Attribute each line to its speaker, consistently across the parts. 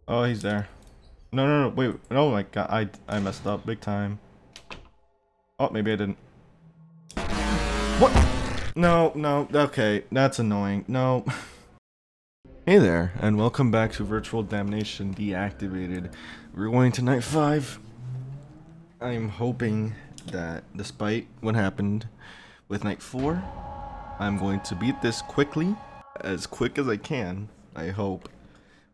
Speaker 1: Oh, he's there. No, no, no, wait. Oh my god, I messed up big time. Oh, maybe I didn't. What? No, no, okay, that's annoying. No. Hey there, and welcome back to Virtual Damnation Deactivated. We're going to night 5. I'm hoping that despite what happened with night 4, I'm going to beat this quickly, as quick as I can, I hope.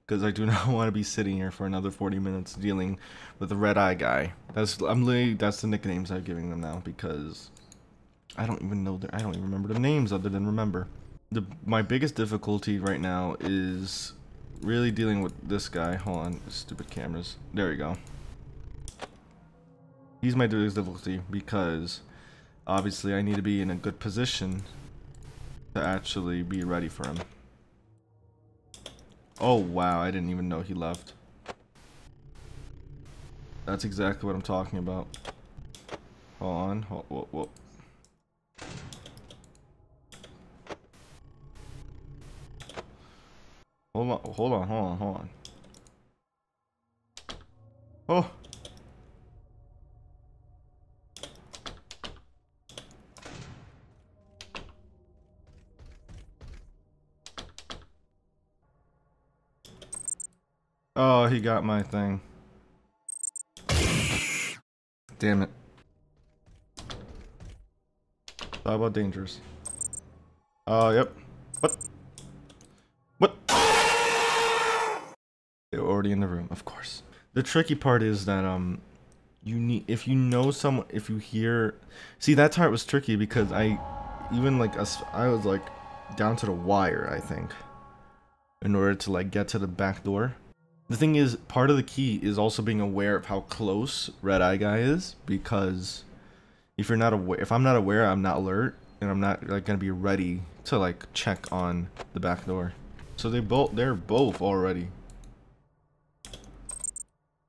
Speaker 1: Because I do not want to be sitting here for another 40 minutes dealing with the red eye guy. That's the nicknames I'm giving them now, because I don't even know I don't even remember the names other than remember. My biggest difficulty right now is really dealing with this guy. Hold on, stupid cameras. There we go. He's my biggest difficulty because obviously I need to be in a good position to actually be ready for him. Oh wow, I didn't even know he left. That's exactly what I'm talking about. Hold on, whoa. Hold on. Oh! Oh, he got my thing. Damn it. How about dangerous? Yep. What? They're already in the room, of course. The tricky part is that, you need, if you know someone, if you hear, see, that part was tricky because I was like down to the wire, I think, in order to like get to the back door. The thing is, part of the key is also being aware of how close Red Eye Guy is, because if you're not aware, if I'm not aware, I'm not alert, and I'm not like gonna be ready to like check on the back door. So they're both already.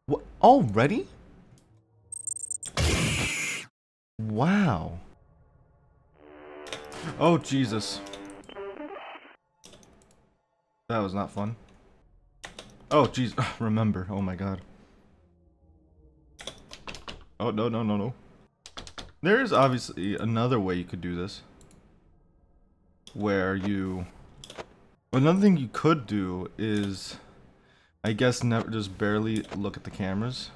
Speaker 1: What? Already? Wow. Oh Jesus. That was not fun. Oh jeez, remember. Oh my god. Oh no. There is obviously another way you could do this. Where you... Another thing you could do is, I guess, never just barely look at the cameras.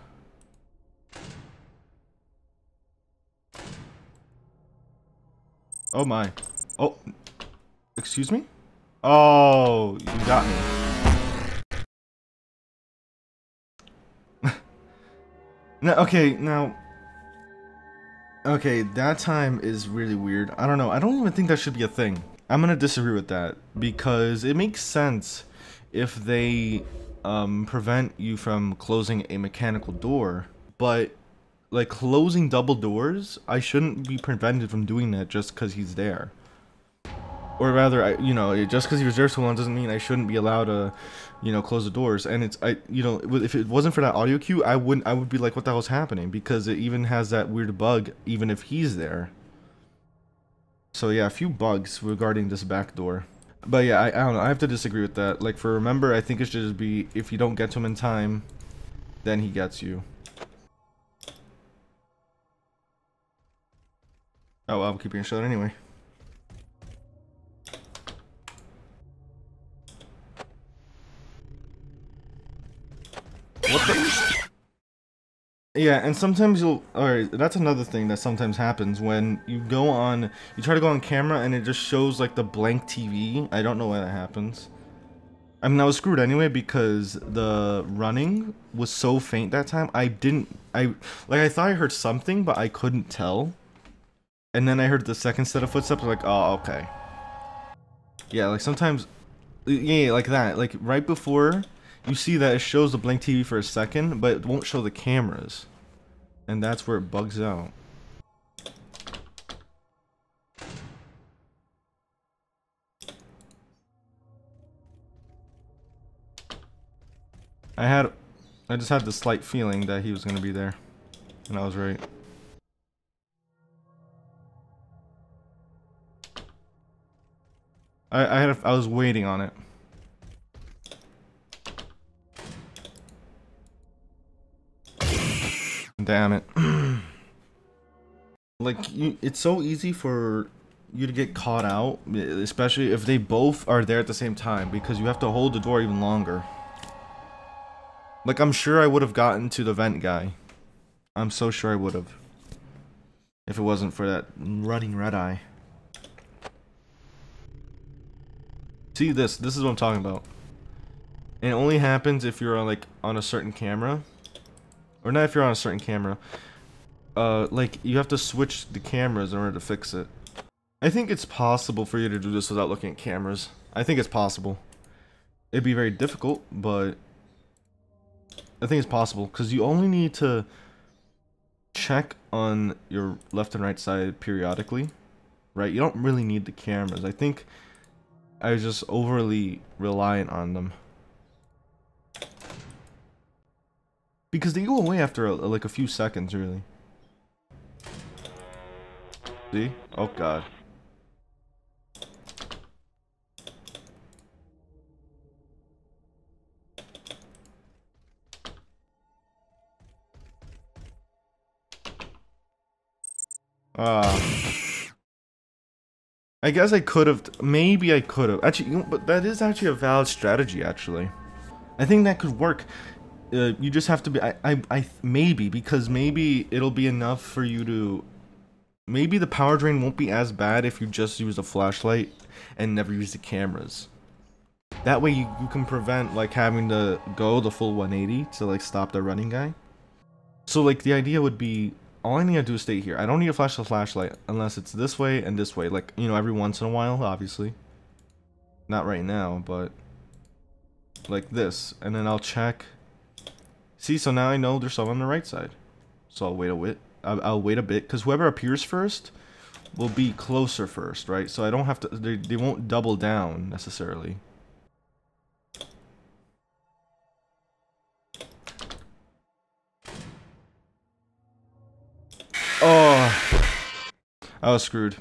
Speaker 1: Oh my. Oh. Excuse me? Oh, you got me. Now... Okay, that time is really weird. I don't know. I don't even think that should be a thing. I'm gonna disagree with that, because it makes sense if they prevent you from closing a mechanical door, but like closing double doors, I shouldn't be prevented from doing that just because he's there. Or rather, just because he was there so long doesn't mean I shouldn't be allowed to, close the doors. And if it wasn't for that audio cue, I would be like, what the hell's happening? Because it even has that weird bug, even if he's there. So yeah, a few bugs regarding this back door. But yeah, I don't know, I have to disagree with that. Like, for remember, I think it should just be, if you don't get to him in time, then he gets you. Oh well, I'm keeping it shut anyway. What the? Yeah, and sometimes alright, that's another thing that sometimes happens when you try to go on camera and it just shows like the blank TV. I don't know why that happens. I mean, I was screwed anyway because the running was so faint that time. I thought I heard something, but I couldn't tell. And then I heard the second set of footsteps, like, oh, okay. Yeah, like sometimes, yeah, like that. Like right before, you see that it shows the blank TV for a second, but it won't show the cameras. And that's where it bugs out. I just had the slight feeling that he was gonna be there. And I was right. I was waiting on it. Damn it. Like, it's so easy for you to get caught out, especially if they both are there at the same time, because you have to hold the door even longer. Like, I'm sure I would have gotten to the vent guy. I'm so sure I would have. If it wasn't for that running red eye. See this is what I'm talking about. And it only happens if you're like on a certain camera. Or not if you're on a certain camera. Like, you have to switch the cameras in order to fix it. I think it's possible for you to do this without looking at cameras. I think it's possible. It'd be very difficult, but I think it's possible, because you only need to check on your left and right side periodically, right? You don't really need the cameras. I think I was just overly reliant on them. Because they go away after like a few seconds, really. See? Oh god. I guess I could have, maybe I could have. Actually, you know, but that is actually a valid strategy, actually. I think that could work. You just have to be, maybe, because maybe it'll be enough for you to, maybe the power drain won't be as bad if you just use a flashlight and never use the cameras. That way you can prevent, like, having to go the full 180 to, like, stop the running guy. So, like, the idea would be, all I need to do is stay here. I don't need to flash the flashlight unless it's this way and this way. Like, you know, every once in a while, obviously. Not right now, but like this. And then I'll check. See, so now I know there's someone on the right side. So I'll wait a bit. I'll wait a bit, because whoever appears first will be closer first, right? So I don't have to, they won't double down necessarily. Oh, I was screwed.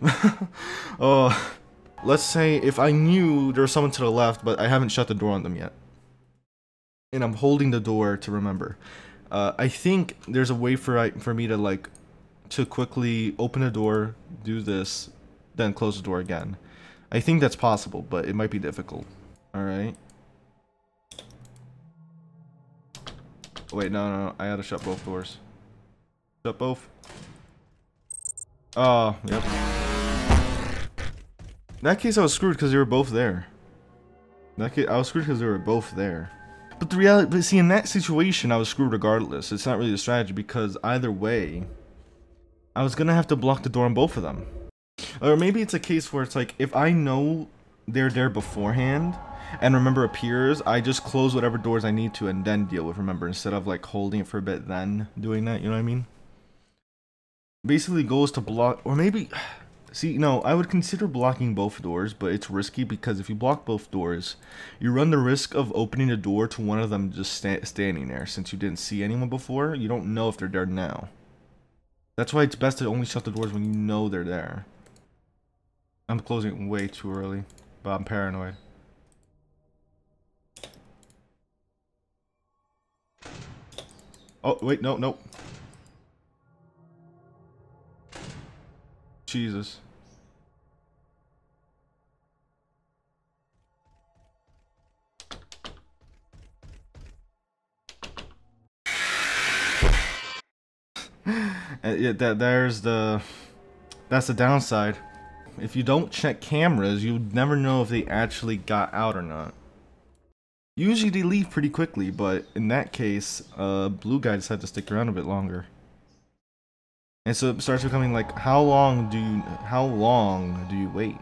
Speaker 1: Oh, let's say if I knew there was someone to the left, but I haven't shut the door on them yet, and I'm holding the door to remember. I think there's a way for me to, like, to quickly open the door, do this, then close the door again. I think that's possible, but it might be difficult. All right. Wait, no, I gotta shut both doors. Shut both. Oh, yep. In that case, I was screwed because they were both there. In that case, I was screwed because they were both there. But the reality, but see, in that situation, I was screwed regardless. It's not really a strategy, because either way, I was gonna have to block the door on both of them. Or maybe it's a case where it's like, if I know they're there beforehand, and Remember appears, I just close whatever doors I need to and then deal with Remember, instead of, like, holding it for a bit then doing that, you know what I mean? Basically, the goal is to block, or maybe, see, no, I would consider blocking both doors, but it's risky, because if you block both doors, you run the risk of opening the door to one of them just standing there. Since you didn't see anyone before, you don't know if they're there now. That's why it's best to only shut the doors when you know they're there. I'm closing it way too early, but I'm paranoid. Oh, wait, no. Jesus. Yeah, that's the downside. If you don't check cameras, you never know if they actually got out or not. Usually they leave pretty quickly, but in that case, blue guy decided to stick around a bit longer. And so it starts becoming like, how long do you wait?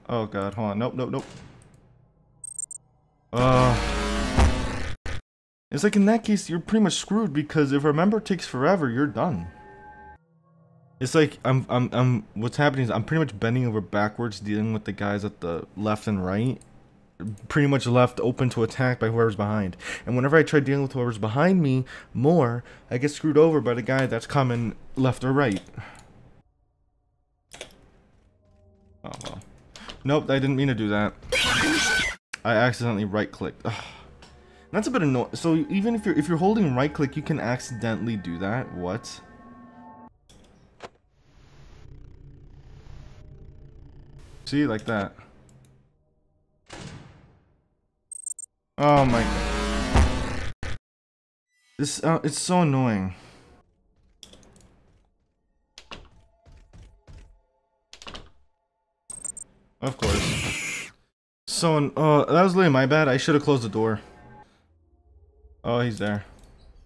Speaker 1: Oh god, hold on. Nope. It's like, in that case, you're pretty much screwed, because if Remember takes forever, you're done. It's like, what's happening is I'm pretty much bending over backwards, dealing with the guys at the left and right. Pretty much left open to attack by whoever's behind. And whenever I try dealing with whoever's behind me more, I get screwed over by the guy that's coming left or right. Oh well. Nope, I didn't mean to do that. I accidentally right-clicked. Ugh. That's a bit annoying. So even if you're holding right click, you can accidentally do that. What? See, like that. Oh my god. This it's so annoying. Of course. So that was literally my bad. I should have closed the door. Oh, he's there.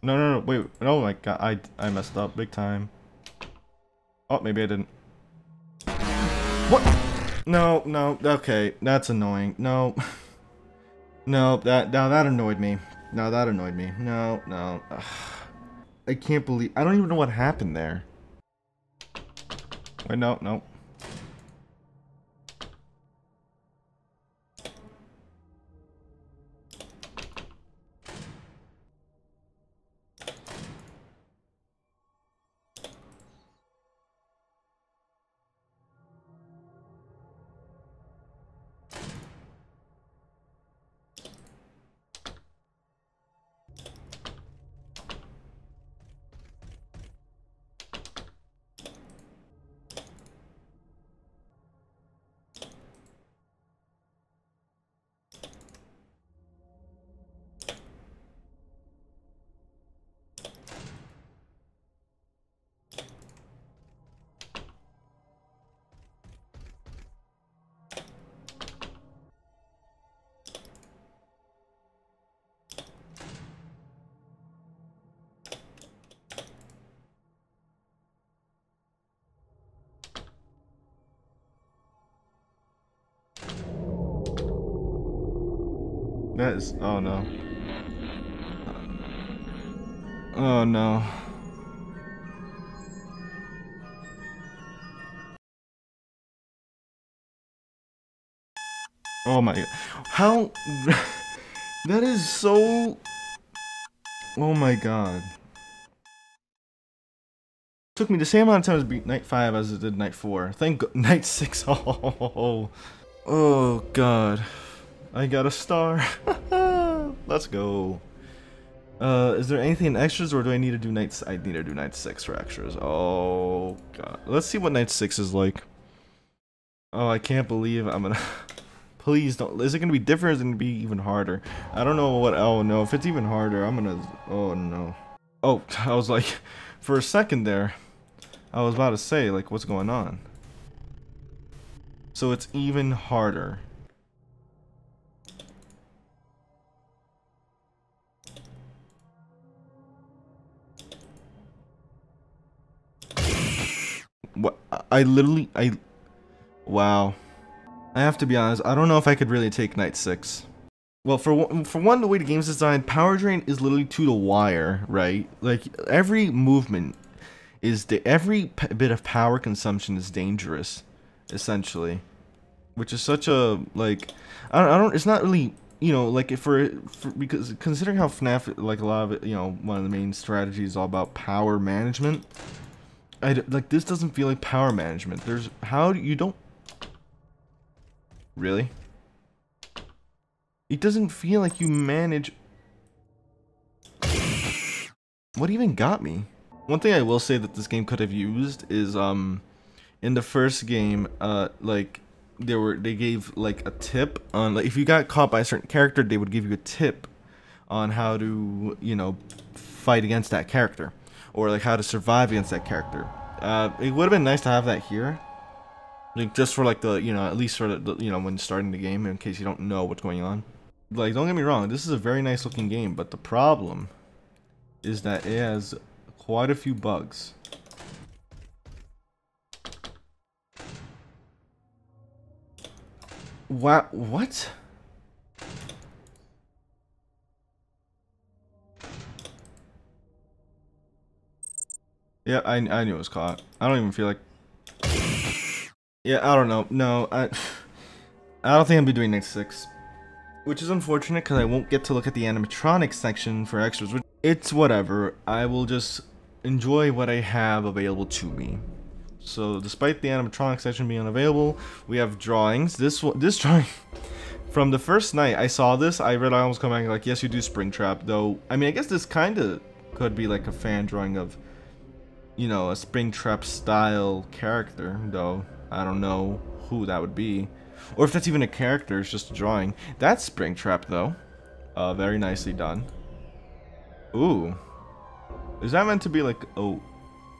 Speaker 1: No, no, no, wait. Oh my god, I messed up big time. Oh, maybe I didn't. What? No, no. Okay, that's annoying. No. No, that annoyed me. No, that annoyed me. No, no. Ugh. I can't believe I don't even know what happened there. Wait, no, no. That is, oh no. Oh no. Oh my god. How that is so. Oh my god. Took me the same amount of time to beat night 5 as it did night 4. Thank night 6. Oh god. I got a star. Let's go. Is there anything in extras, or do I need to do nights? I need to do night 6 for extras. Oh god. Let's see what night 6 is like. Oh, I can't believe I'm gonna. Please don't. Is it gonna be different? Or is it gonna be even harder? I don't know what. Oh no. If it's even harder, I'm gonna. Oh no. Oh, I was like, for a second there, I was about to say like, what's going on? So it's even harder. What? Wow. I have to be honest, I don't know if I could really take night 6. Well, for one, the way the game's designed, power drain is literally to the wire, right? Like, every movement is, every bit of power consumption is dangerous, essentially. Which is such a, like, I don't, it's not really, you know, like, because considering how FNAF, like, a lot of it, you know, one of the main strategies is all about power management. Like, this doesn't feel like power management. You don't... Really? It doesn't feel like you manage... What even got me? One thing I will say that this game could have used is, in the first game, like, they gave, like, a tip on, like, if you got caught by a certain character, they would give you a tip on how to, you know, fight against that character. Or, like, how to survive against that character. It would have been nice to have that here. Like, just for, like, the, you know, at least for the, you know, when starting the game, in case you don't know what's going on. Like, don't get me wrong, this is a very nice looking game, but the problem is that it has quite a few bugs. What? Yeah, I knew it was caught. I don't even feel like... Yeah, I don't know. No, I don't think I'll be doing night 6. Which is unfortunate, because I won't get to look at the animatronics section for extras. It's whatever. I will just enjoy what I have available to me. So, despite the animatronics section being unavailable, we have drawings. This drawing, From the first night I saw this, I read I almost come back like, yes, you do Springtrap, though. I mean, I guess this kind of could be like a fan drawing of, you know, a Springtrap style character, though. I don't know who that would be, or if that's even a character. It's just a drawing. That's Springtrap, though. Very nicely done. Ooh, is that meant to be like? Oh,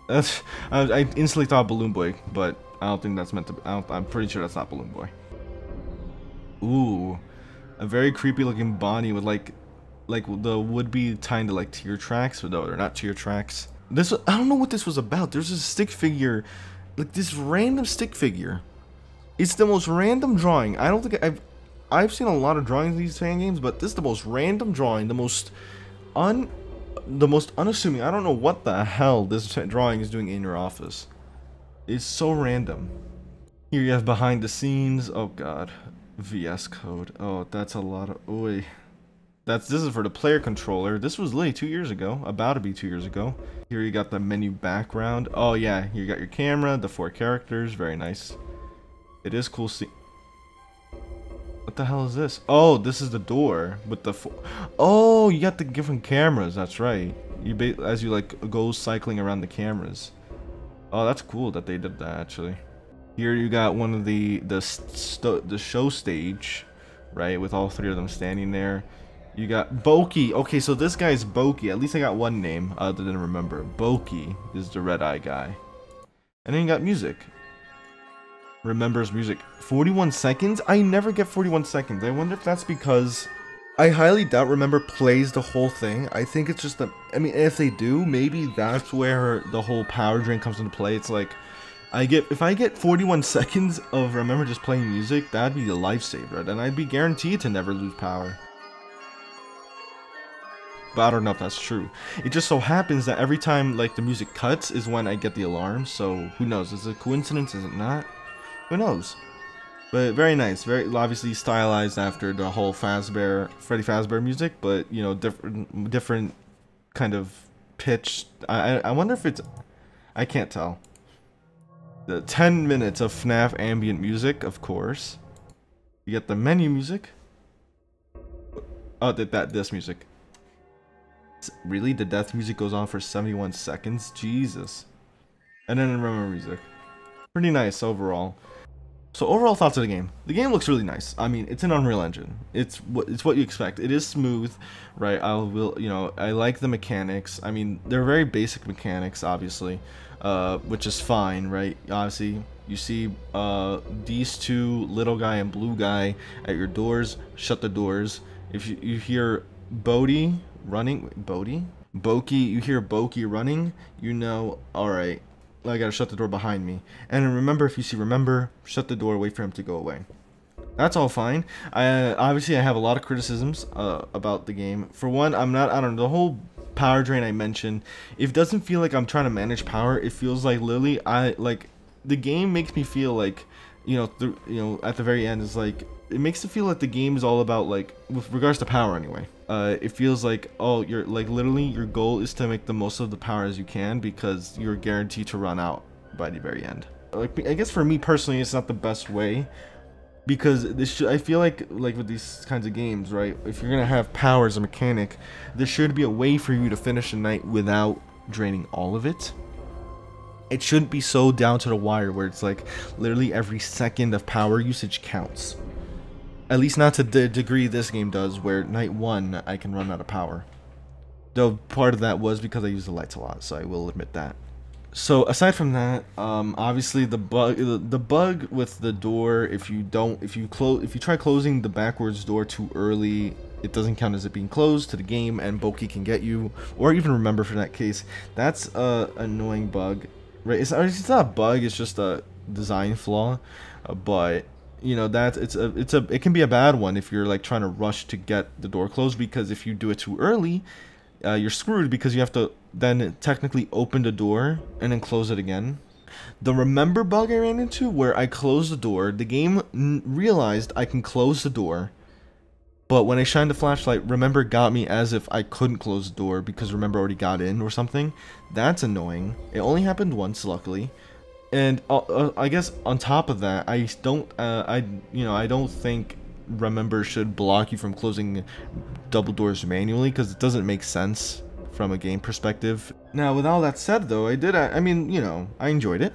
Speaker 1: that's. I instantly thought Balloon Boy, but I don't think that's meant to. I'm pretty sure that's not Balloon Boy. Ooh, a very creepy looking Bonnie with like the would-be kind of like tear tracks, but no, they're not tear tracks. This, I don't know what this was about. There's a stick figure, like this random stick figure. It's the most random drawing. I don't think I've seen a lot of drawings in these fan games, but this is the most random drawing, the most unassuming. I don't know what the hell this drawing is doing in your office. It's so random. Here you have behind the scenes. Oh god. VS Code. Oh, that's a lot of oi. This is for the player controller. This was literally 2 years ago, about to be 2 years ago. Here you got the menu background. Oh yeah, you got your camera, the 4 characters, very nice. It is cool see. What the hell is this? Oh, this is the door with the oh, you got the different cameras. That's right. You as you like go cycling around the cameras. Oh, that's cool that they did that actually. Here you got one of the show stage, right, with all 3 of them standing there. You got Boki. Okay, so this guy's Boki. At least I got one name other than remember. Boki is the red eye guy. And then you got music. Remembers music. 41 seconds? I never get 41 seconds. I wonder if that's because I highly doubt Remember plays the whole thing. I think it's just a, I mean, if they do, maybe that's where the whole power drain comes into play. It's like if I get 41 seconds of Remember just playing music, that'd be a lifesaver, and I'd be guaranteed to never lose power. But I don't know if that's true. It just so happens that every time like the music cuts is when I get the alarm, so who knows? Is it a coincidence? Is it not? Who knows? But very nice, very obviously stylized after the whole Freddy Fazbear music, but you know, different kind of pitch. I wonder if it's, I can't tell. The 10 minutes of FNAF ambient music, of course. You get the menu music. Oh, this music. Really? The death music goes on for 71 seconds? Jesus. And then Remember music. Pretty nice overall. So overall thoughts of the game. The game looks really nice. I mean, it's an Unreal Engine. It's what you expect. It is smooth, right? I like the mechanics. I mean, they're very basic mechanics, obviously. Which is fine, right? Obviously, you see these 2, little guy and blue guy, at your doors. Shut the doors. If you hear Boki running, you hear Boki running, you know, alright, I gotta shut the door behind me. And remember, if you see Remember, shut the door, wait for him to go away. That's all fine. Obviously, I have a lot of criticisms about the game. For one, I don't know, the whole power drain I mentioned, it doesn't feel like I'm trying to manage power. It feels like literally the game makes me feel like, you know, at the very end is like, it makes it feel like the game is all about, like, with regards to power anyway. It feels like, oh, you're like literally your goal is to make the most of the power as you can because you're guaranteed to run out by the very end. Like, I guess for me personally, it's not the best way. Because I feel like with these kinds of games, right, if you're gonna have power as a mechanic, there should be a way for you to finish a night without draining all of it. It shouldn't be so down to the wire where it's like literally every second of power usage counts. At least not to the degree this game does, where night 1 I can run out of power. Though part of that was because I use the lights a lot, so I will admit that. So aside from that, obviously the bug with the door, if you try closing the backwards door too early, it doesn't count as it being closed to the game, and Boki can get you, or even Remember for that case. That's a annoying bug, right? It's not a bug, it's just a design flaw, but you know that it can be a bad one if you're like trying to rush to get the door closed, because if you do it too early, you're screwed because you have to then technically open the door and then close it again. The Remember bug I ran into, where I closed the door, the game realized I can close the door, but when I shined the flashlight, Remember got me as if I couldn't close the door because Remember already got in or something. That's annoying. It only happened once, luckily. And I guess on top of that, I don't think remember should block you from closing double doors manually, because it doesn't make sense from a game perspective. Now, with all that said, though, I mean, you know, I enjoyed it.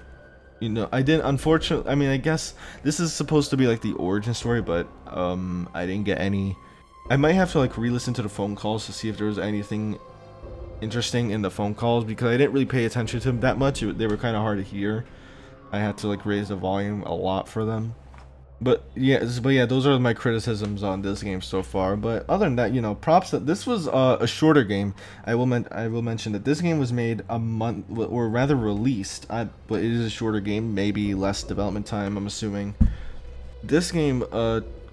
Speaker 1: You know, I didn't, unfortunately, I mean, I guess this is supposed to be like the origin story, but I didn't get any. I might have to like re-listen to the phone calls to see if there was anything interesting in the phone calls, because I didn't really pay attention to them that much. They were kind of hard to hear. I had to like raise the volume a lot for them. But yeah, those are my criticisms on this game so far. But other than that, you know, props that this was a shorter game. I will mention that this game was made a month, or rather released. But it is a shorter game, maybe less development time, I'm assuming. This game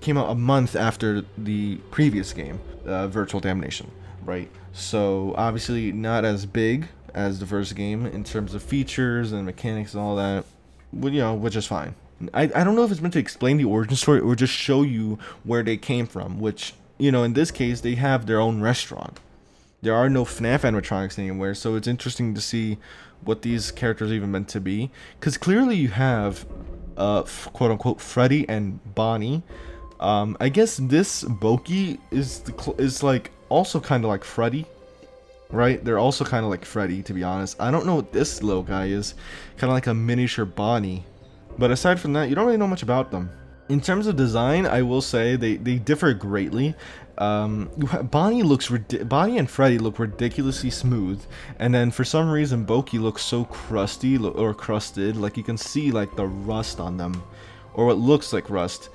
Speaker 1: came out a month after the previous game, Virtual Damnation, right? So obviously not as big as the first game in terms of features and mechanics and all that. But, you know, which is fine. I don't know if it's meant to explain the origin story or just show you where they came from, which, you know, in this case, they have their own restaurant. There are no FNAF animatronics anywhere, so it's interesting to see what these characters are even meant to be. Because clearly you have, quote-unquote, Freddy and Bonnie. I guess this Boki is like, also kind of like Freddy. Right? They're also kind of like Freddy, to be honest. I don't know what this little guy is. Kind of like a miniature Bonnie. But aside from that, you don't really know much about them. In terms of design, I will say they differ greatly. Bonnie and Freddy look ridiculously smooth, and then for some reason Boki looks so crusty or crusted, like you can see like the rust on them, or what looks like rust.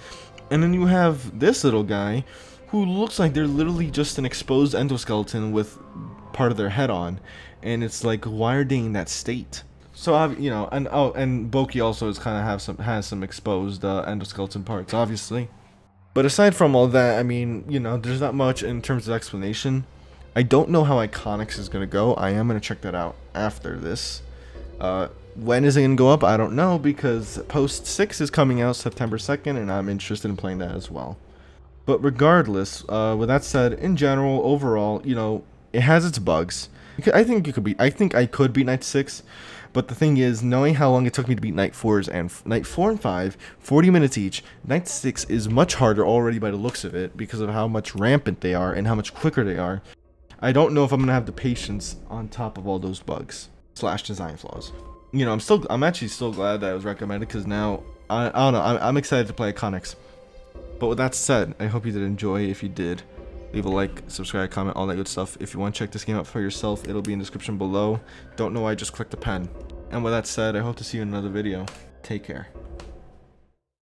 Speaker 1: And then you have this little guy, who looks like they're literally just an exposed endoskeleton with part of their head on, and it's like, why are they in that state? So you know, and Boki also is kind of has some exposed endoskeleton parts, obviously. But aside from all that, I mean, you know, there's not much in terms of explanation. I don't know how Iconics is gonna go. I am gonna check that out after this. When is it gonna go up? I don't know, because Post 6 is coming out September 2nd, and I'm interested in playing that as well. But regardless, with that said, in general, overall, you know, it has its bugs. I think I could beat Night 6. But the thing is, knowing how long it took me to beat Night 4 and 5, 40 minutes each, Night 6 is much harder already by the looks of it, because of how much rampant they are and how much quicker they are. I don't know if I'm gonna have the patience on top of all those bugs / design flaws. You know, I'm actually still glad that it was recommended, because now I don't know, I'm excited to play Iconics. But with that said, I hope you did enjoy. If you did, leave a like, subscribe, comment, all that good stuff. If you want to check this game out for yourself, it'll be in the description below. Don't know why I just clicked the pen. And with that said, I hope to see you in another video. Take care.